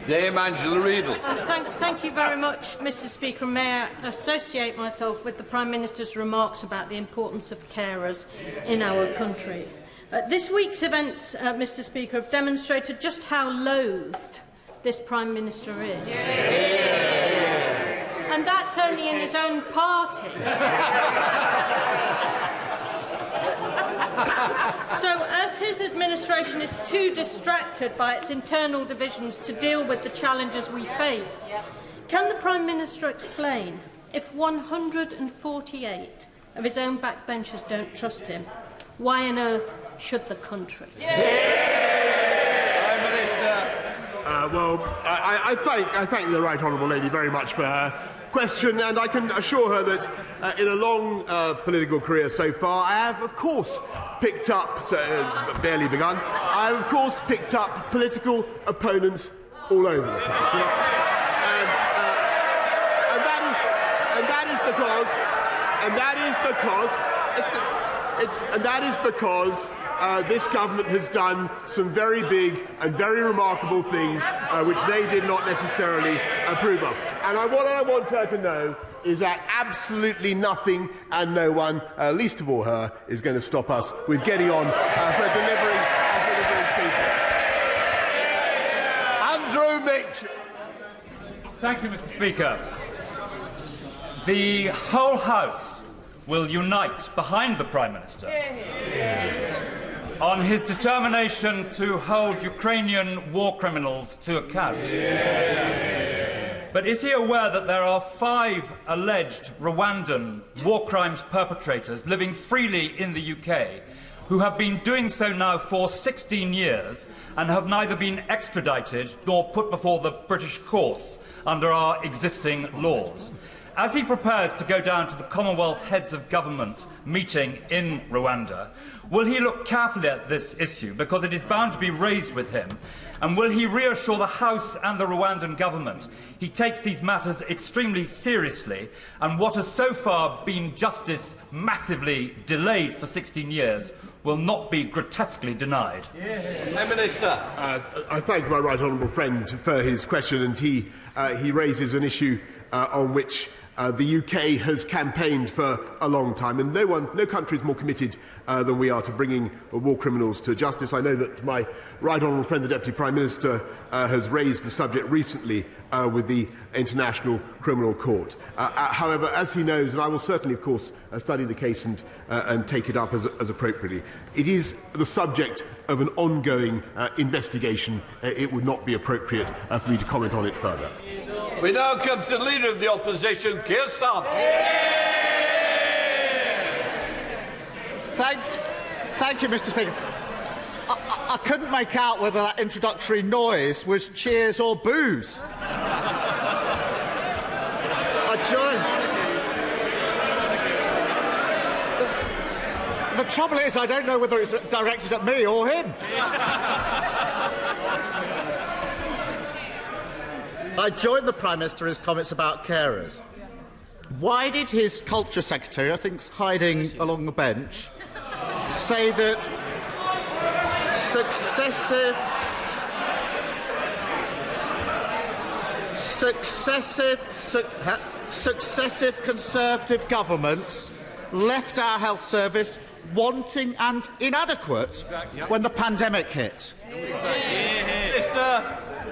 Dame Angela Riedel. Thank you very much, Mr. Speaker. May I associate myself with the Prime Minister's remarks about the importance of carers in our country. This week's events, Mr. Speaker, have demonstrated just how loathed this Prime Minister is. And that's only in his own party. So, as his administration is too distracted by its internal divisions to deal with the challenges we face, can the Prime Minister explain if 148 of his own backbenchers don't trust him, why on earth should the country? Prime Minister. I thank the Right Honourable Lady very much for her question, and I can assure her that in a long political career so far, I have, of course, picked up, barely begun, I have, of course, picked up political opponents all over the place. And that is because this government has done some very big and very remarkable things which they did not necessarily approve of. And what I want her to know is that absolutely nothing and no one, least of all her, is going to stop us with getting on for delivering for the British people. Andrew Mitchell. Thank you, Mr. Speaker. The whole House will unite behind the Prime Minister on his determination to hold Ukrainian war criminals to account. But is he aware that there are 5 alleged Rwandan war crimes perpetrators living freely in the UK who have been doing so now for 16 years and have neither been extradited nor put before the British courts under our existing laws? As he prepares to go down to the Commonwealth Heads of Government meeting in Rwanda, will he look carefully at this issue, because it is bound to be raised with him, and will he reassure the House and the Rwandan government he takes these matters extremely seriously, and what has so far been justice massively delayed for 16 years will not be grotesquely denied? Prime Minister. I thank my right honourable friend for his question, and he raises an issue on which the UK has campaigned for a long time, and no country is more committed than we are to bringing war criminals to justice. I know that my right honourable friend, the Deputy Prime Minister, has raised the subject recently with the International Criminal Court. However, as he knows, and I will certainly, of course, study the case and take it up as appropriately, it is the subject of an ongoing investigation. It would not be appropriate for me to comment on it further. We now come to the Leader of the Opposition, Keir Starmer. Thank you, Mr. Speaker. I couldn't make out whether that introductory noise was cheers or boos. The trouble is, I don't know whether it's directed at me or him. I joined the Prime Minister in his comments about carers. Why did his Culture Secretary, I think hiding along the bench, say that successive Conservative governments left our health service wanting and inadequate when the pandemic hit?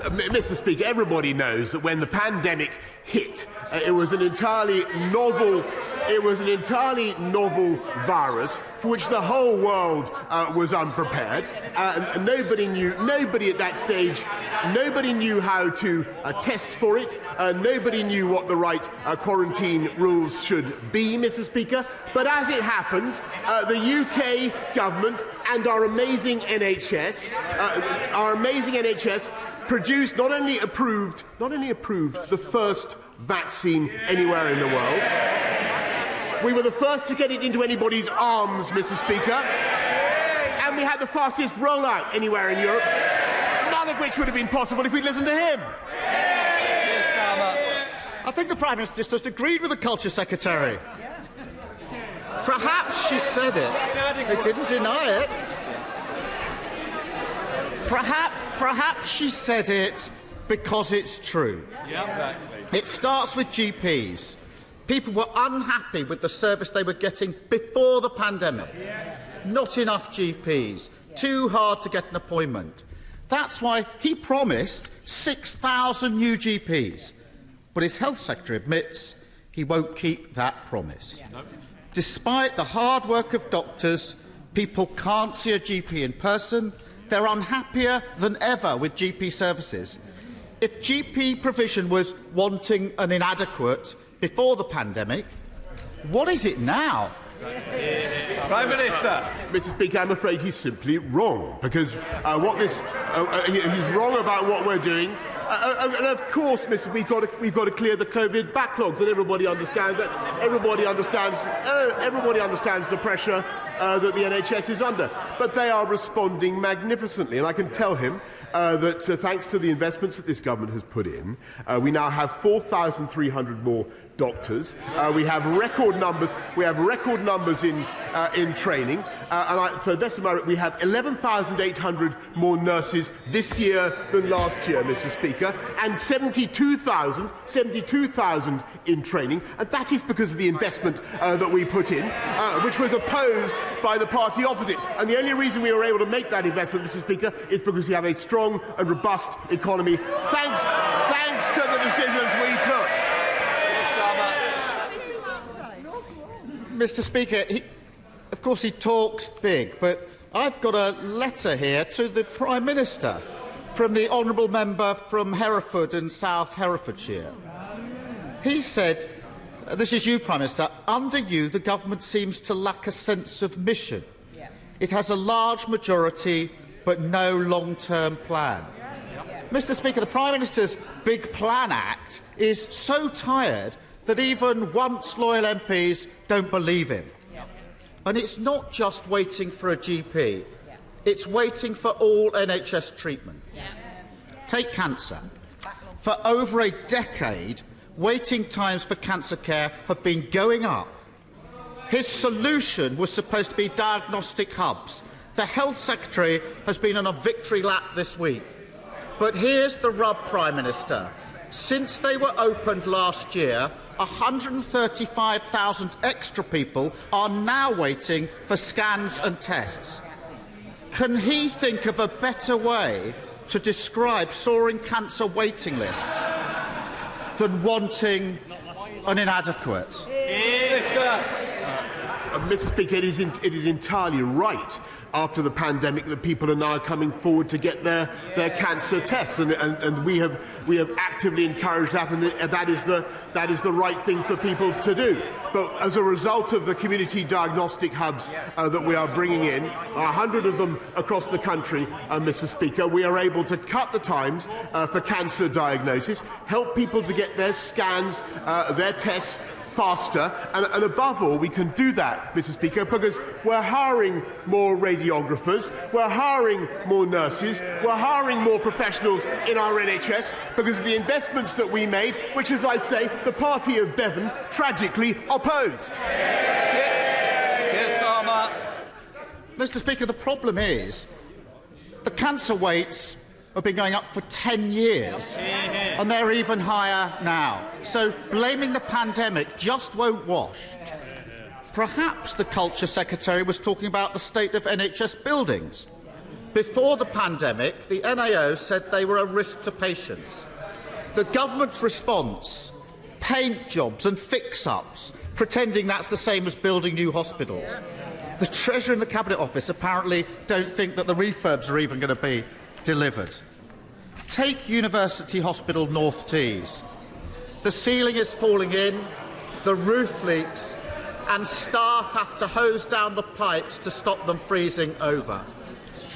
Mr. Speaker, everybody knows that when the pandemic hit, it was an entirely novel virus for which the whole world was unprepared. And nobody at that stage, nobody knew how to test for it. Nobody knew what the right quarantine rules should be, Mr. Speaker. But as it happened, the UK government and our amazing NHS produced, not only approved the first vaccine anywhere in the world. We were the first to get it into anybody's arms, Mr. Speaker, and we had the fastest rollout anywhere in Europe, none of which would have been possible if we'd listened to him. I think the Prime Minister just agreed with the Culture Secretary. Perhaps she said it. They didn't deny it. Perhaps she said it because it's true. Yeah, exactly. It starts with GPs. People were unhappy with the service they were getting before the pandemic. Not enough GPs. Too hard to get an appointment. That's why he promised 6,000 new GPs. But his health secretary admits he won't keep that promise. Despite the hard work of doctors, people can't see a GP in person. They're unhappier than ever with GP services. If GP provision was wanting and inadequate before the pandemic, what is it now? Prime Minister. Mr. Speaker, I'm afraid he's simply wrong, because he's wrong about what we're doing. And of course, we've got to clear the COVID backlogs, and everybody understands that. Everybody understands the pressure that the NHS is under. But they are responding magnificently, and I can tell him that thanks to the investments that this government has put in, we now have 4,300 more doctors. We have record numbers. We have record numbers in training. To the best of my knowledge, we have 11,800 more nurses this year than last year, Mr. Speaker, and 72,000 in training. And that is because of the investment that we put in, which was opposed by the party opposite. And the only reason we were able to make that investment, Mr. Speaker, is because we have a strong and robust economy, thanks to the decisions we took. Mr. Speaker, of course he talks big, but I've got a letter here to the Prime Minister from the honourable member from Hereford and South Herefordshire. He said, this is you, Prime Minister, under you the government seems to lack a sense of mission. It has a large majority but no long-term plan. Mr. Speaker, the Prime Minister's Big Plan Act is so tired that even once loyal MPs don't believe him. And it's not just waiting for a GP, it's waiting for all NHS treatment. Take cancer. For over a decade, waiting times for cancer care have been going up. His solution was supposed to be diagnostic hubs. The Health Secretary has been on a victory lap this week. But here's the rub, Prime Minister. Since they were opened last year, 135,000 extra people are now waiting for scans and tests. Can he think of a better way to describe soaring cancer waiting lists than wanting and inadequate? Mr. Speaker, it is entirely right after the pandemic that people are now coming forward to get their cancer tests, and we have actively encouraged that, and that is the right thing for people to do. But as a result of the community diagnostic hubs that we are bringing in, 100 of them across the country, Mr. Speaker, we are able to cut the times for cancer diagnosis, help people to get their scans, their tests faster, and above all, we can do that, Mr. Speaker, because we're hiring more radiographers, we're hiring more nurses, we're hiring more professionals in our NHS because of the investments that we made, which, as I say, the party of Bevan tragically opposed. Keir Starmer. Mr. Speaker, the problem is the cancer rates have been going up for 10 years, and they're even higher now. So blaming the pandemic just won't wash. Perhaps the Culture Secretary was talking about the state of NHS buildings. Before the pandemic, the NAO said they were a risk to patients. The government's response, paint jobs and fix-ups, pretending that's the same as building new hospitals. The Treasurer and the Cabinet Office apparently don't think that the refurbs are even going to be delivered. Take University Hospital North Tees. The ceiling is falling in, the roof leaks, and staff have to hose down the pipes to stop them freezing over.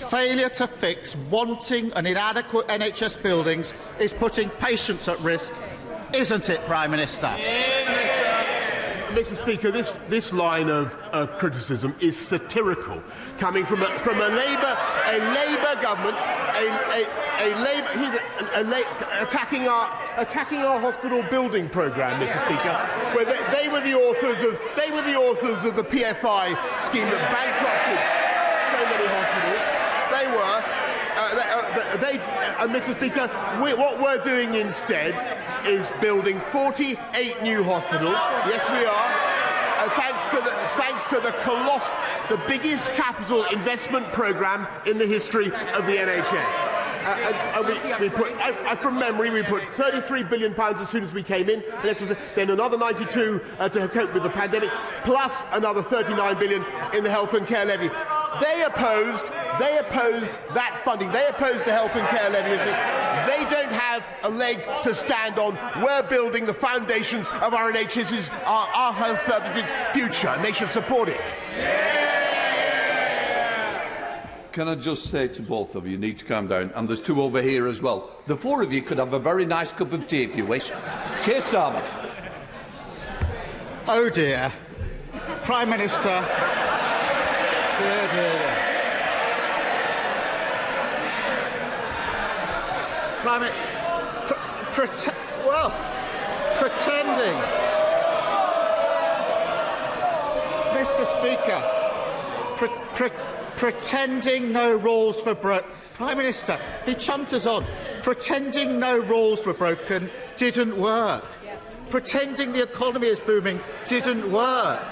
Failure to fix wanting and inadequate NHS buildings is putting patients at risk, isn't it, Prime Minister? Mr. Speaker, this line of criticism is satirical, coming from a Labour government, attacking our hospital building programme, Mr. Speaker, where they were the authors of the PFI scheme that bankrupted so many hospitals. Mr. Speaker, what we're doing instead is building 48 new hospitals. Yes, we are. Thanks to the biggest capital investment programme in the history of the NHS. From memory, we put £33 billion as soon as we came in, then another 92 to cope with the pandemic, plus another £39 billion in the health and care levy. They opposed that funding. They opposed the health and care levy. They don't have a leg to stand on. We're building the foundations of our NHS's, our health services' future, and they should support it. Can I just say to both of you, you need to calm down, and there's two over here as well. The four of you could have a very nice cup of tea if you wish. Keir Starmer. Oh dear. Prime Minister. Dear, dear, dear. Pretending. Mr. Speaker, pretending no rules were broken. Prime Minister, he chunters on. Pretending no rules were broken didn't work. Pretending the economy is booming didn't work.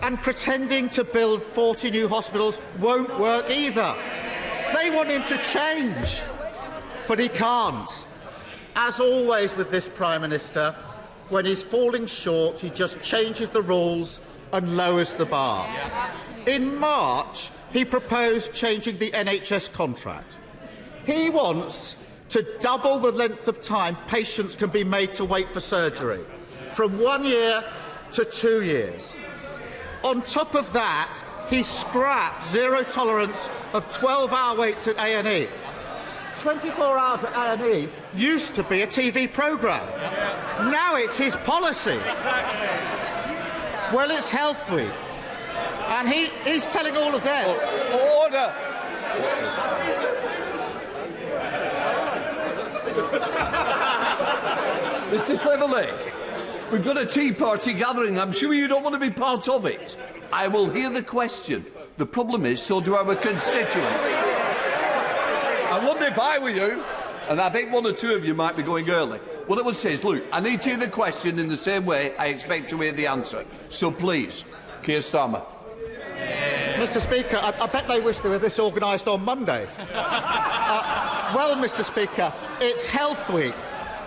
And pretending to build 40 new hospitals won't work either. They want him to change, but he can't. As always with this Prime Minister, when he's falling short, he just changes the rules and lowers the bar. In March, he proposed changing the NHS contract. He wants to double the length of time patients can be made to wait for surgery, from 1 year to 2 years. On top of that, he scrapped zero tolerance of 12-hour waits at A&E. 24 hours at A&E used to be a TV programme. Now it's his policy. Well, it's Health Week. And he's telling all of them. Order! Mr. Cleverly, we've got a tea party gathering. I'm sure you don't want to be part of it. I will hear the question. The problem is, so do our constituents. I wonder if I were you, and I think one or two of you might be going early. What I would say is, look, I need to hear the question in the same way I expect to hear the answer. So please, Keir Starmer. Mr. Speaker, I bet they wish they were this organised on Monday. Well, Mr. Speaker, it's Health Week,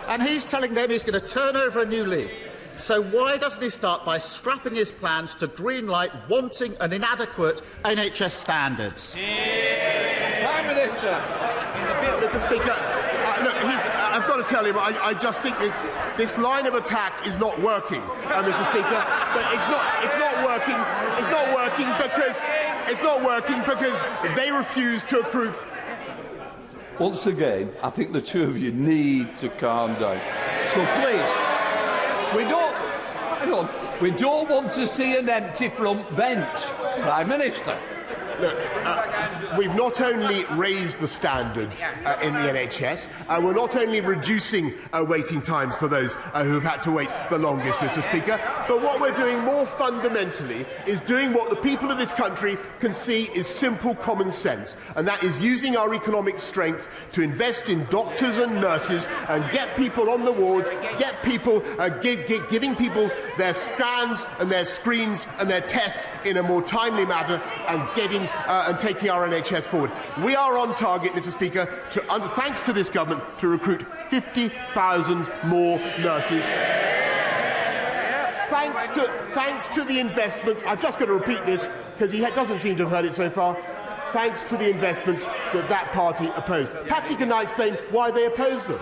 and he's telling them he's going to turn over a new leaf. So why doesn't he start by scrapping his plans to greenlight wanting and inadequate NHS standards? Prime Minister. Mr. Speaker, look, I've got to tell him, I just think that this line of attack is not working, Mr. Speaker. But it's not working because they refuse to approve. Once again, I think the two of you need to calm down. So please, we don't want to see an empty front bench, Prime Minister. Look, we've not only raised the standards in the NHS, we're not only reducing waiting times for those who have had to wait the longest, Mr. Speaker, but what we're doing more fundamentally is doing what the people of this country can see is simple common sense, and that is using our economic strength to invest in doctors and nurses and get people on the wards, get people giving people their scans and their screens and their tests in a more timely manner and getting and taking our NHS forward. We are on target, Mr. Speaker, thanks to this government, to recruit 50,000 more nurses. Thanks to the investments, I've just got to repeat this because he doesn't seem to have heard it so far, thanks to the investments that party opposed. Perhaps he can now explain why they opposed them.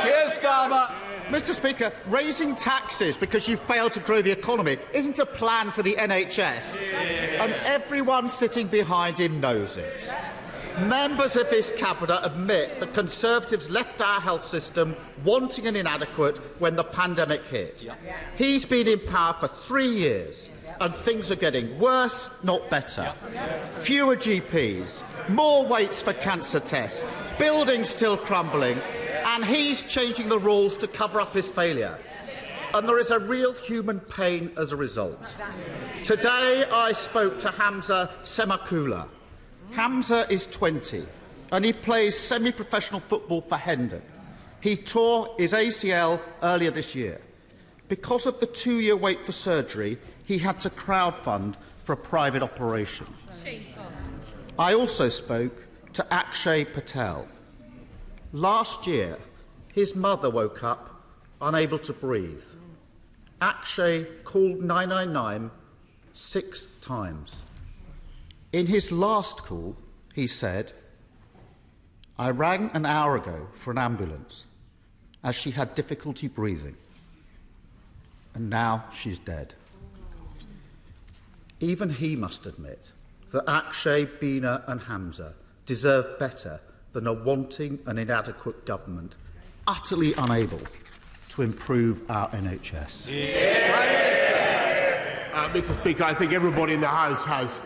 Keir Starmer. Mr. Speaker, raising taxes because you failed to grow the economy isn't a plan for the NHS, and everyone sitting behind him knows it. Members of his cabinet admit that Conservatives left our health system wanting and inadequate when the pandemic hit. He's been in power for 3 years, and things are getting worse, not better. Fewer GPs, more waits for cancer tests, buildings still crumbling, and he's changing the rules to cover up his failure. And there is a real human pain as a result. Today I spoke to Hamza Semakula, Hamza is 20 and he plays semi-professional football for Hendon. He tore his ACL earlier this year. Because of the 2-year wait for surgery, he had to crowdfund for a private operation. I also spoke to Akshay Patel. Last year, his mother woke up unable to breathe. Akshay called 999 6 times. In his last call, he said, "I rang an hour ago for an ambulance as she had difficulty breathing, and now she's dead." Even he must admit that Akshay, Bina and Hamza deserve better than a wanting and inadequate government utterly unable to improve our NHS. Mr. Speaker, I think everybody in the House has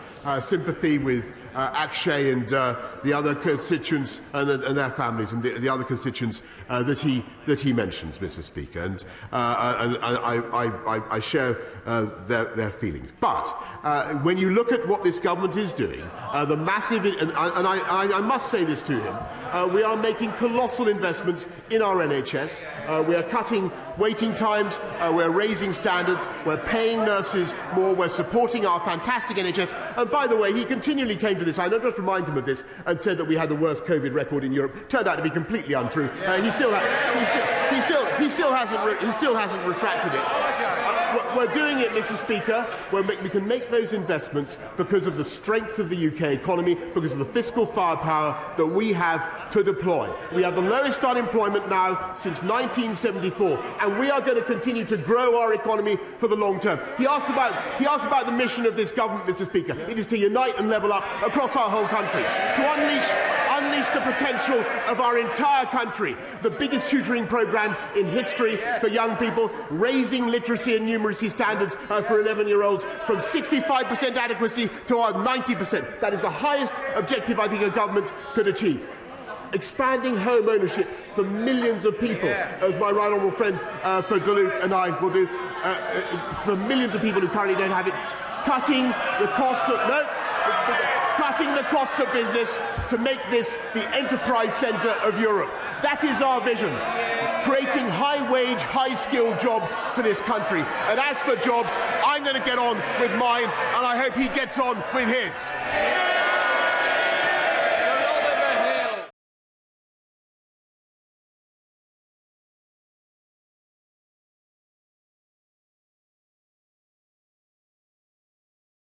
sympathy with Akshay and the other constituents and their families and the other constituents that he mentions, Mr. Speaker, and I share their feelings. But when you look at what this government is doing, the massive, and I must say this to him, we are making colossal investments in our NHS. We are cutting waiting times, we're raising standards, we're paying nurses more, we're supporting our fantastic NHS. And by the way, he continually came to this, I know, just remind him of this, and said that we had the worst COVID record in Europe. Turned out to be completely untrue. He still hasn't retracted it. We're doing it, Mr. Speaker. We can make those investments because of the strength of the UK economy, because of the fiscal firepower that we have to deploy. We have the lowest unemployment now since 1974, and we are going to continue to grow our economy for the long term. He asked about the mission of this government, Mr. Speaker. It is to unite and level up across our whole country, to unleash the potential of our entire country. The biggest tutoring programme in history for young people, raising literacy and numeracy standards for 11-year-olds from 65% adequacy to our 90%. That is the highest objective I think a government could achieve. Expanding home ownership for millions of people, as my right honourable friend for Duluth and I will do, for millions of people who currently don't have it. Cutting the costs of business to make this the enterprise centre of Europe. That is our vision. Creating high-wage, high-skilled jobs for this country. And as for jobs, I'm going to get on with mine, and I hope he gets on with his.